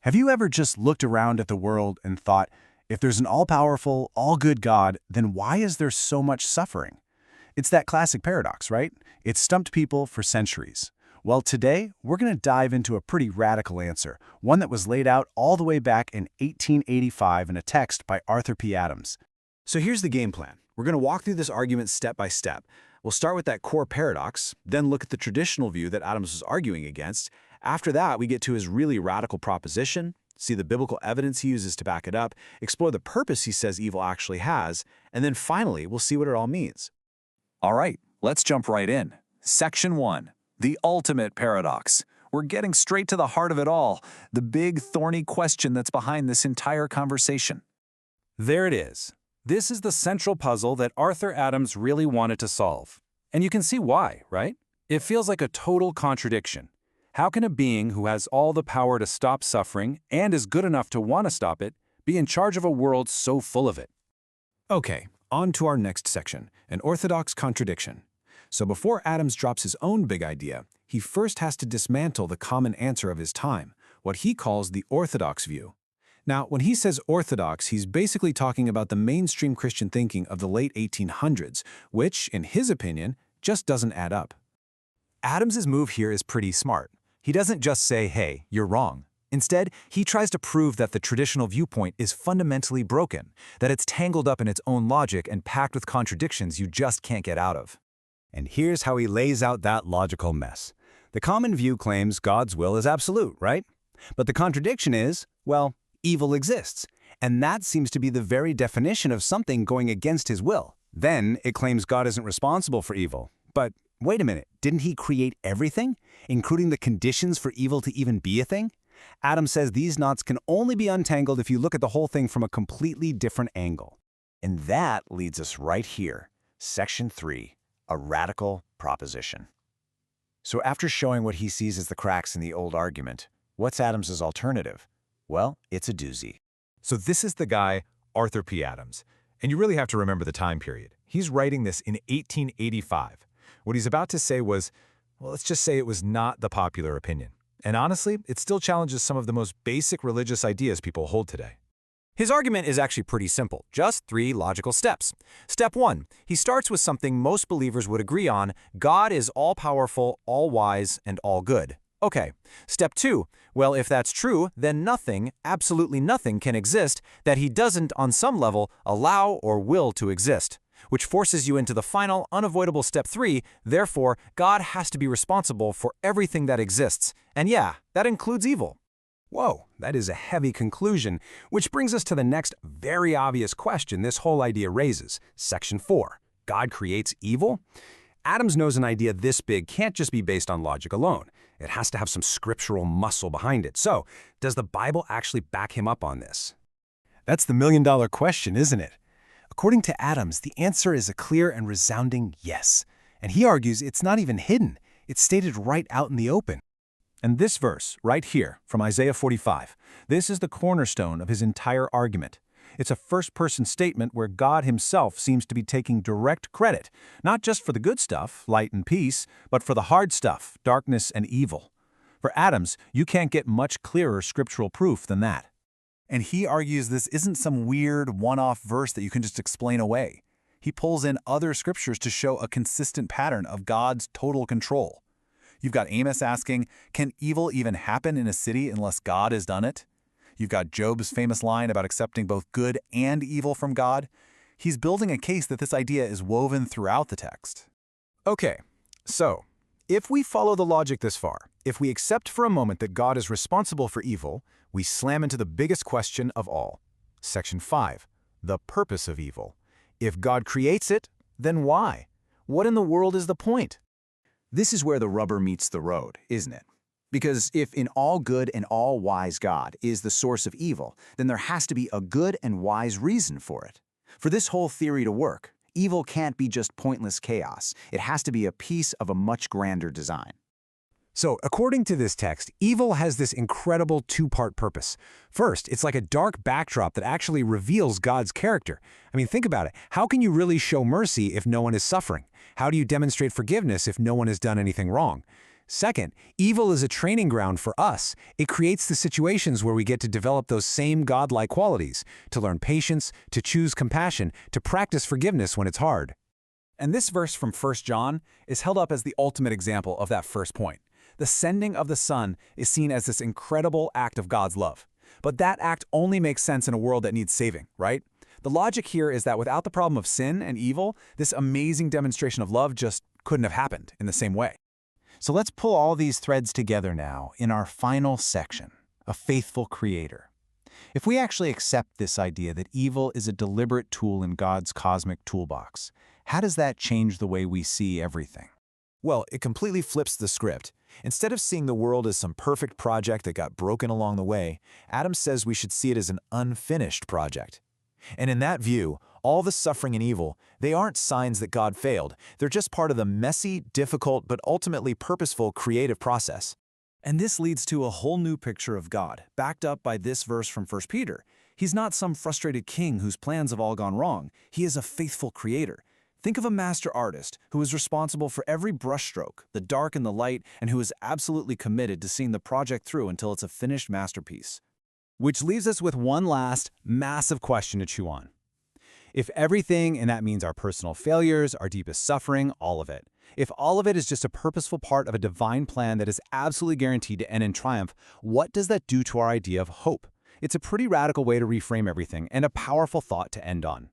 Have you ever just looked around at the world and thought, if there's an all-powerful, all-good God, then why is there so much suffering? It's that classic paradox, right? It's stumped people for centuries. Well, today, we're going to dive into a pretty radical answer, one that was laid out all the way back in 1885 in a text by Arthur P. Adams. So here's the game plan. We're going to walk through this argument step by step. We'll start with that core paradox, then look at the traditional view that Adams was arguing against. After that, we get to his really radical proposition, see the biblical evidence he uses to back it up, explore the purpose he says evil actually has, and then finally, we'll see what it all means. All right, let's jump right in. Section 1, the ultimate paradox. We're getting straight to the heart of it all, the big, thorny question that's behind this entire conversation. There it is. This is the central puzzle that Arthur Adams really wanted to solve. And you can see why, right? It feels like a total contradiction. How can a being who has all the power to stop suffering and is good enough to want to stop it be in charge of a world so full of it? Okay, on to our next section, an orthodox contradiction. So before Adams drops his own big idea, he first has to dismantle the common answer of his time, what he calls the orthodox view. Now, when he says orthodox, he's basically talking about the mainstream Christian thinking of the late 1800s, which, in his opinion, just doesn't add up. Adams's move here is pretty smart. He doesn't just say, hey, you're wrong. Instead, he tries to prove that the traditional viewpoint is fundamentally broken, that it's tangled up in its own logic and packed with contradictions you just can't get out of. And here's how he lays out that logical mess. The common view claims God's will is absolute, right? But the contradiction is, well, evil exists. And that seems to be the very definition of something going against his will. Then it claims God isn't responsible for evil. But wait a minute, didn't he create everything, including the conditions for evil to even be a thing? Adams says these knots can only be untangled if you look at the whole thing from a completely different angle. And that leads us right here, Section 3, a radical proposition. So after showing what he sees as the cracks in the old argument, what's Adams's alternative? Well, it's a doozy. So this is the guy, Arthur P. Adams. And you really have to remember the time period. He's writing this in 1885. What he's about to say was, well, let's just say it was not the popular opinion. And honestly, it still challenges some of the most basic religious ideas people hold today. His argument is actually pretty simple, just 3 logical steps. Step 1, he starts with something most believers would agree on: God is all-powerful, all-wise, and all-good. Okay. Step 2, well, if that's true, then nothing, absolutely nothing, can exist that he doesn't, on some level, allow or will to exist. Which forces you into the final, unavoidable step 3, therefore, God has to be responsible for everything that exists. And yeah, that includes evil. Whoa, that is a heavy conclusion, which brings us to the next very obvious question this whole idea raises. Section 4, God creates evil? Adams knows an idea this big can't just be based on logic alone. It has to have some scriptural muscle behind it. So, does the Bible actually back him up on this? That's the million-dollar question, isn't it? According to Adams, the answer is a clear and resounding yes. And he argues it's not even hidden. It's stated right out in the open. And this verse, right here, from Isaiah 45, this is the cornerstone of his entire argument. It's a first-person statement where God himself seems to be taking direct credit, not just for the good stuff, light and peace, but for the hard stuff, darkness and evil. For Adams, you can't get much clearer scriptural proof than that. And he argues this isn't some weird one-off verse that you can just explain away. He pulls in other scriptures to show a consistent pattern of God's total control. You've got Amos asking, can evil even happen in a city unless God has done it? You've got Job's famous line about accepting both good and evil from God. He's building a case that this idea is woven throughout the text. Okay, so if we follow the logic this far, if we accept for a moment that God is responsible for evil, we slam into the biggest question of all. Section 5, the purpose of evil. If God creates it, then why? What in the world is the point? This is where the rubber meets the road, isn't it? Because if an all-good and all-wise God is the source of evil, then there has to be a good and wise reason for it. For this whole theory to work, evil can't be just pointless chaos. It has to be a piece of a much grander design. So, according to this text, evil has this incredible 2-part purpose. First, it's like a dark backdrop that actually reveals God's character. I mean, think about it. How can you really show mercy if no one is suffering? How do you demonstrate forgiveness if no one has done anything wrong? Second, evil is a training ground for us. It creates the situations where we get to develop those same godlike qualities, to learn patience, to choose compassion, to practice forgiveness when it's hard. And this verse from 1 John is held up as the ultimate example of that first point. The sending of the Son is seen as this incredible act of God's love. But that act only makes sense in a world that needs saving, right? The logic here is that without the problem of sin and evil, this amazing demonstration of love just couldn't have happened in the same way. So let's pull all these threads together now in our final section, a faithful creator. If we actually accept this idea that evil is a deliberate tool in God's cosmic toolbox, how does that change the way we see everything? Well, it completely flips the script. Instead of seeing the world as some perfect project that got broken along the way, Adam says we should see it as an unfinished project. And in that view, all the suffering and evil, they aren't signs that God failed. They're just part of the messy, difficult, but ultimately purposeful creative process. And this leads to a whole new picture of God, backed up by this verse from 1 Peter. He's not some frustrated king whose plans have all gone wrong. He is a faithful creator. Think of a master artist who is responsible for every brushstroke, the dark and the light, and who is absolutely committed to seeing the project through until it's a finished masterpiece. Which leaves us with one last massive question to chew on. If everything, and that means our personal failures, our deepest suffering, all of it, if all of it is just a purposeful part of a divine plan that is absolutely guaranteed to end in triumph, what does that do to our idea of hope? It's a pretty radical way to reframe everything and a powerful thought to end on.